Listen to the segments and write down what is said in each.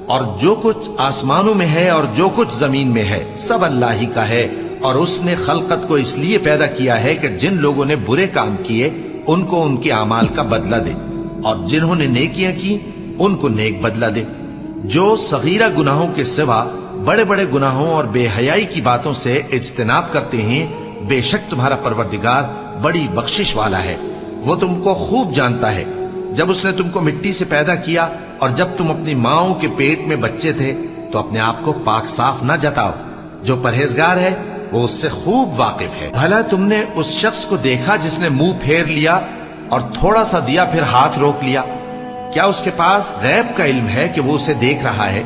اور جو کچھ آسمانوں میں ہے اور جو کچھ زمین میں ہے سب اللہ ہی کا ہے، اور اس نے خلقت کو اس لیے پیدا کیا ہے کہ جن لوگوں نے برے کام کیے ان کو ان کے اعمال کا بدلہ دے، اور جنہوں نے نیکیاں کی ان کو نیک بدلہ دے۔ جو صغیرہ گناہوں کے سوا بڑے بڑے گناہوں اور بے حیائی کی باتوں سے اجتناب کرتے ہیں، بے شک تمہارا پروردگار بڑی بخشش والا ہے، وہ تم کو خوب جانتا ہے۔ جب اس نے تم کو مٹی سے پیدا کیا اور جب تم اپنی ماؤں کے پیٹ میں بچے تھے تو اپنے آپ کو پاک صاف نہ جتاؤ، جو پرہیزگار ہے وہ اس سے خوب واقف ہے۔ بھلا تم نے اس شخص کو دیکھا جس نے منہ پھیر لیا اور تھوڑا سا دیا پھر ہاتھ روک لیا؟ کیا اس کے پاس غیب کا علم ہے کہ وہ اسے دیکھ رہا ہے؟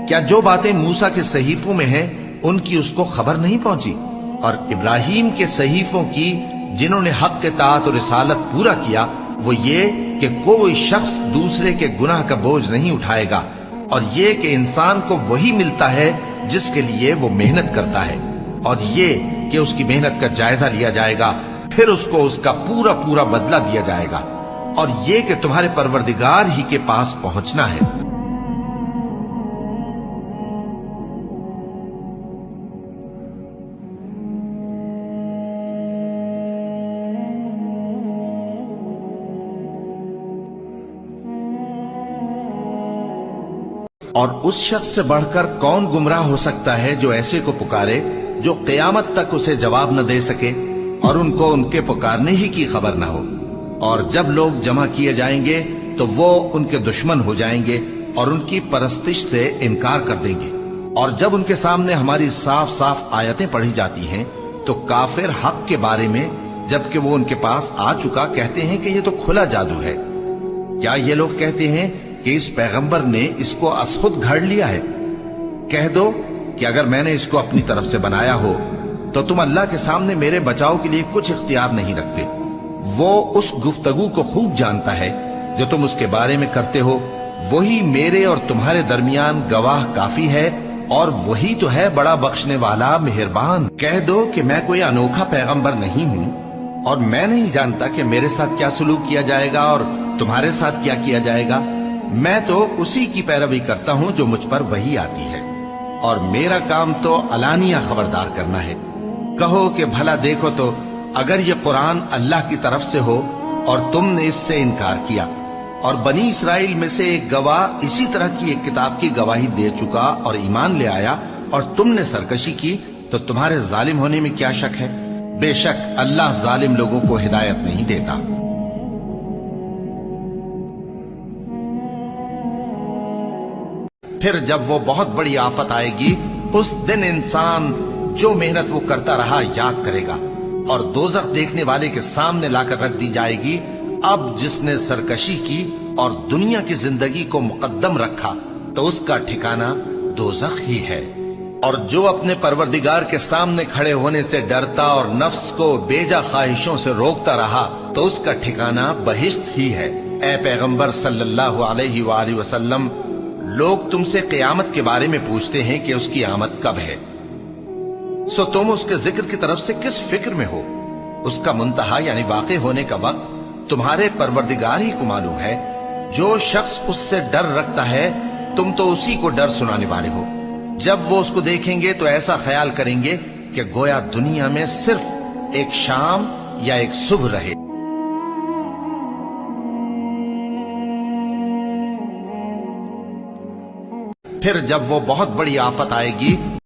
کیا جو باتیں موسیٰ کے صحیفوں میں ہیں ان کی اس کو خبر نہیں پہنچی؟ اور ابراہیم کے صحیفوں کی جنہوں نے حق اطاعت اور رسالت پورا کیا، وہ یہ کہ کوئی شخص دوسرے کے گناہ کا بوجھ نہیں اٹھائے گا، اور یہ کہ انسان کو وہی ملتا ہے جس کے لیے وہ محنت کرتا ہے، اور یہ کہ اس کی محنت کا جائزہ لیا جائے گا، پھر اس کو اس کا پورا پورا بدلہ دیا جائے گا، اور یہ کہ تمہارے پروردگار ہی کے پاس پہنچنا ہے۔ اور اس شخص سے بڑھ کر کون گمراہ ہو سکتا ہے جو ایسے کو پکارے جو قیامت تک اسے جواب نہ دے سکے اور ان کو ان کے پکارنے ہی کی خبر نہ ہو۔ اور جب لوگ جمع کیے جائیں گے تو وہ ان کے دشمن ہو جائیں گے اور ان کی پرستش سے انکار کر دیں گے، اور جب ان کے سامنے ہماری صاف صاف آیتیں پڑھی جاتی ہیں تو کافر حق کے بارے میں جبکہ وہ ان کے پاس آ چکا کہتے ہیں کہ یہ تو کھلا جادو ہے۔ کیا یہ لوگ کہتے ہیں کہ اس پیغمبر نے اس کو از خود گھڑ لیا ہے؟ کہہ دو کہ اگر میں نے اس کو اپنی طرف سے بنایا ہو تو تم اللہ کے سامنے میرے بچاؤ کے لیے کچھ اختیار نہیں رکھتے۔ وہ اس گفتگو کو خوب جانتا ہے جو تم اس کے بارے میں کرتے ہو، وہی میرے اور تمہارے درمیان گواہ کافی ہے، اور وہی تو ہے بڑا بخشنے والا مہربان۔ کہہ دو کہ میں کوئی انوکھا پیغمبر نہیں ہوں، اور میں نہیں جانتا کہ میرے ساتھ کیا سلوک کیا جائے گا اور تمہارے ساتھ کیا کیا جائے گا۔ میں تو اسی کی پیروی کرتا ہوں جو مجھ پر وحی آتی ہے، اور میرا کام تو علانیہ خبردار کرنا ہے۔ کہو کہ بھلا دیکھو تو اگر یہ قرآن اللہ کی طرف سے ہو اور تم نے اس سے انکار کیا، اور بنی اسرائیل میں سے ایک گواہ اسی طرح کی ایک کتاب کی گواہی دے چکا اور ایمان لے آیا، اور تم نے سرکشی کی، تو تمہارے ظالم ہونے میں کیا شک ہے؟ بے شک اللہ ظالم لوگوں کو ہدایت نہیں دیتا۔ پھر جب وہ بہت بڑی آفت آئے گی اس دن انسان جو محنت وہ کرتا رہا یاد کرے گا، اور دوزخ دیکھنے والے کے سامنے لا کر رکھ دی جائے گی۔ اب جس نے سرکشی کی اور دنیا کی زندگی کو مقدم رکھا تو اس کا ٹھکانہ دوزخ ہی ہے، اور جو اپنے پروردگار کے سامنے کھڑے ہونے سے ڈرتا اور نفس کو بیجا خواہشوں سے روکتا رہا تو اس کا ٹھکانہ بہشت ہی ہے۔ اے پیغمبر صلی اللہ علیہ وآلہ وسلم، لوگ تم سے قیامت کے بارے میں پوچھتے ہیں کہ اس کی آمد کب ہے، سو تم اس کے ذکر کی طرف سے کس فکر میں ہو؟ اس کا منتہا یعنی واقع ہونے کا وقت تمہارے پروردگار ہی کو معلوم ہے۔ جو شخص اس سے ڈر رکھتا ہے تم تو اسی کو ڈر سنانے والے ہو۔ جب وہ اس کو دیکھیں گے تو ایسا خیال کریں گے کہ گویا دنیا میں صرف ایک شام یا ایک صبح رہے۔ پھر جب وہ بہت بڑی آفت آئے گی